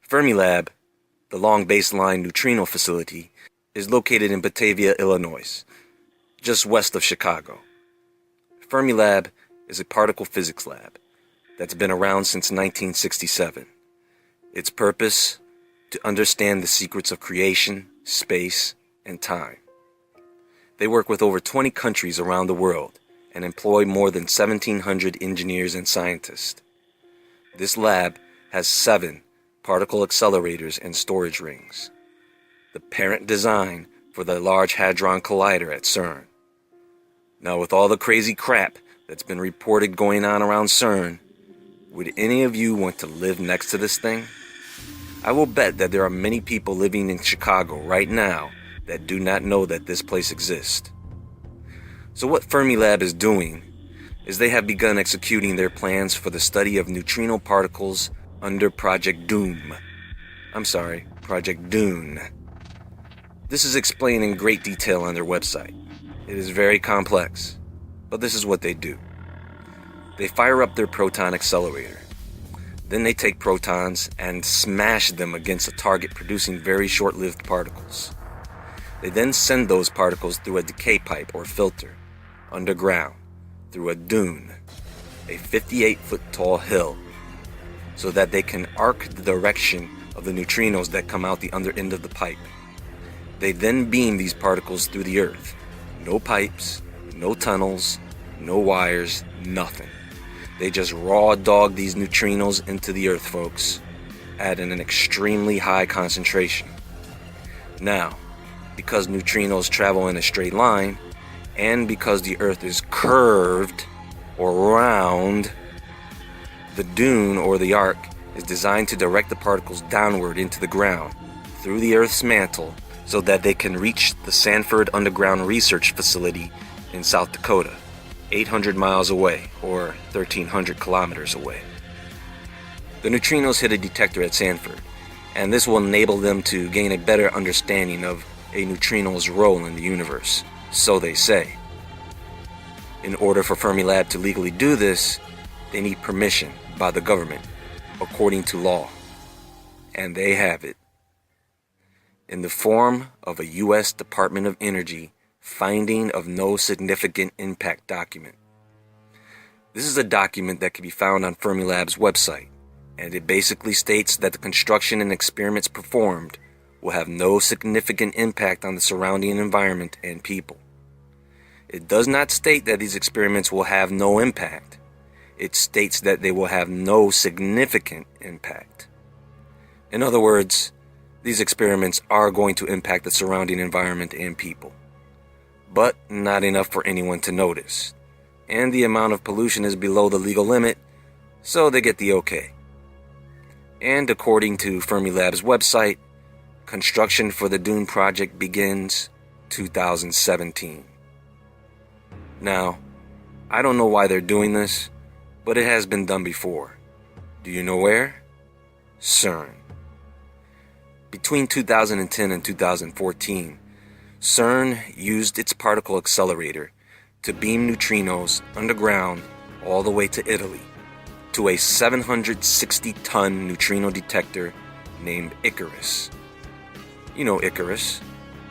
Fermilab, the long baseline neutrino facility, is located in Batavia, Illinois, just west of Chicago. Fermilab is a particle physics lab that's been around since 1967. Its purpose? To understand the secrets of creation, space, and time. They work with over 20 countries around the world and employ more than 1,700 engineers and scientists. This lab has 7 particle accelerators and storage rings, the parent design for the Large Hadron Collider at CERN. Now, with all the crazy crap that's been reported going on around CERN, would any of you want to live next to this thing? I will bet that there are many people living in Chicago right now that do not know that this place exists. So what Fermilab is doing is they have begun executing their plans for the study of neutrino particles under Project Dune. Project Dune. This is explained in great detail on their website. It is very complex, but this is what they do. They fire up their proton accelerator. Then they take protons and smash them against a target, producing very short-lived particles. They then send those particles through a decay pipe or filter, underground, through a dune, a 58-foot tall hill, so that they can arc the direction of the neutrinos that come out the under end of the pipe. They then beam these particles through the earth. No pipes, no tunnels, no wires, nothing. They just raw dog these neutrinos into the earth, folks, at an extremely high concentration. Now, because neutrinos travel in a straight line, and because the earth is curved or round, the dune or the arc is designed to direct the particles downward into the ground through the earth's mantle so that they can reach the Sanford Underground Research Facility in South Dakota, 800 miles away, or 1,300 kilometers away. The neutrinos hit a detector at Sanford, and this will enable them to gain a better understanding of a neutrino's role in the universe, so they say. In order for Fermilab to legally do this, they need permission by the government, according to law. And they have it. In the form of a U.S. Department of Energy Finding of No Significant Impact document. This is a document that can be found on Fermilab's website, and it basically states that the construction and experiments performed will have no significant impact on the surrounding environment and people. It does not state that these experiments will have no impact. It states that they will have no significant impact. In other words, these experiments are going to impact the surrounding environment and people, but not enough for anyone to notice. And the amount of pollution is below the legal limit, so they get the okay. And according to Fermilab's website, construction for the Dune project begins 2017. Now, I don't know why they're doing this, but it has been done before. Do you know where? CERN. Between 2010 and 2014, CERN used its particle accelerator to beam neutrinos underground all the way to Italy, to a 760-ton neutrino detector named Icarus. You know Icarus,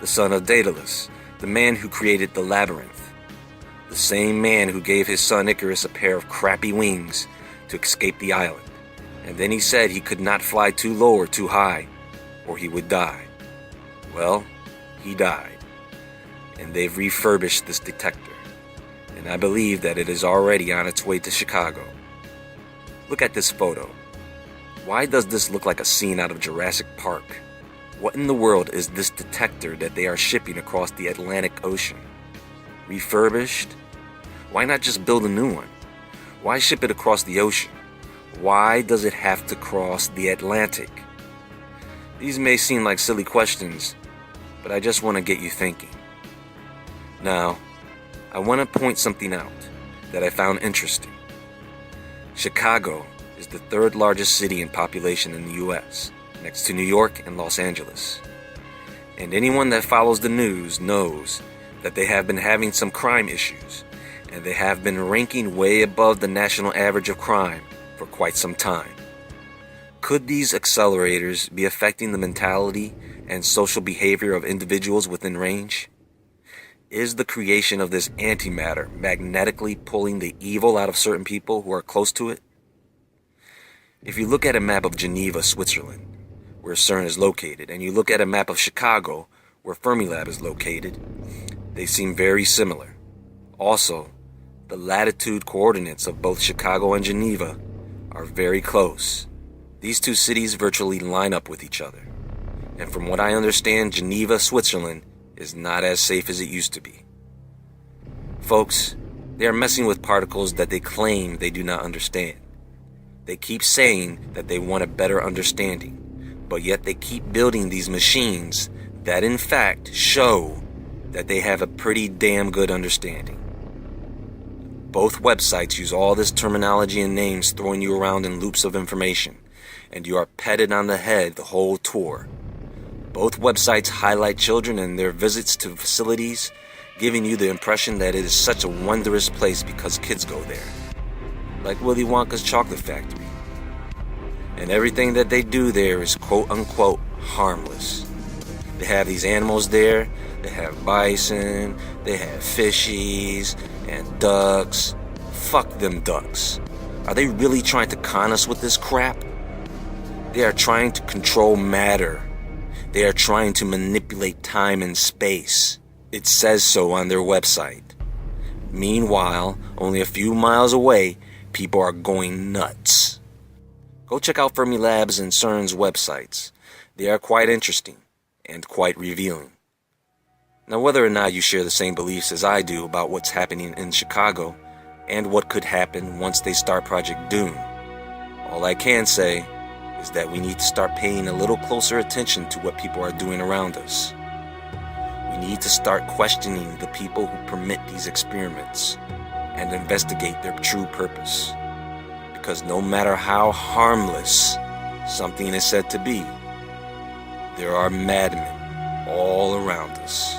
the son of Daedalus, the man who created the labyrinth. The same man who gave his son Icarus a pair of crappy wings to escape the island. And then he said he could not fly too low or too high, or he would die. Well, he died. And they've refurbished this detector. And I believe that it is already on its way to Chicago. Look at this photo. Why does this look like a scene out of Jurassic Park? What in the world is this detector that they are shipping across the Atlantic Ocean? Refurbished? Why not just build a new one? Why ship it across the ocean? Why does it have to cross the Atlantic? These may seem like silly questions, but I just want to get you thinking. Now, I want to point something out that I found interesting. Chicago is the 3rd largest city in population in the U.S., next to New York and Los Angeles. And anyone that follows the news knows that they have been having some crime issues, and they have been ranking way above the national average of crime for quite some time. Could these accelerators be affecting the mentality and social behavior of individuals within range? Is the creation of this antimatter magnetically pulling the evil out of certain people who are close to it? If you look at a map of Geneva, Switzerland, where CERN is located, and you look at a map of Chicago, where Fermilab is located, they seem very similar. Also, the latitude coordinates of both Chicago and Geneva are very close. These two cities virtually line up with each other. And from what I understand, Geneva, Switzerland is not as safe as it used to be. Folks, they are messing with particles that they claim they do not understand. They keep saying that they want a better understanding, but yet they keep building these machines that in fact show that they have a pretty damn good understanding. Both websites use all this terminology and names throwing you around in loops of information, and you are petted on the head the whole tour. Both websites highlight children and their visits to facilities, giving you the impression that it is such a wondrous place because kids go there. Like Willy Wonka's chocolate factory. And everything that they do there is quote-unquote harmless. They have these animals there. They have bison, they have fishies, and ducks. Fuck them ducks. Are they really trying to con us with this crap? They are trying to control matter. They are trying to manipulate time and space. It says so on their website. Meanwhile, only a few miles away, people are going nuts. Go check out Fermilab's and CERN's websites. They are quite interesting and quite revealing. Now, whether or not you share the same beliefs as I do about what's happening in Chicago and what could happen once they start Project Dune, all I can say is that we need to start paying a little closer attention to what people are doing around us. We need to start questioning the people who permit these experiments and investigate their true purpose. Because no matter how harmless something is said to be, there are madmen all around us.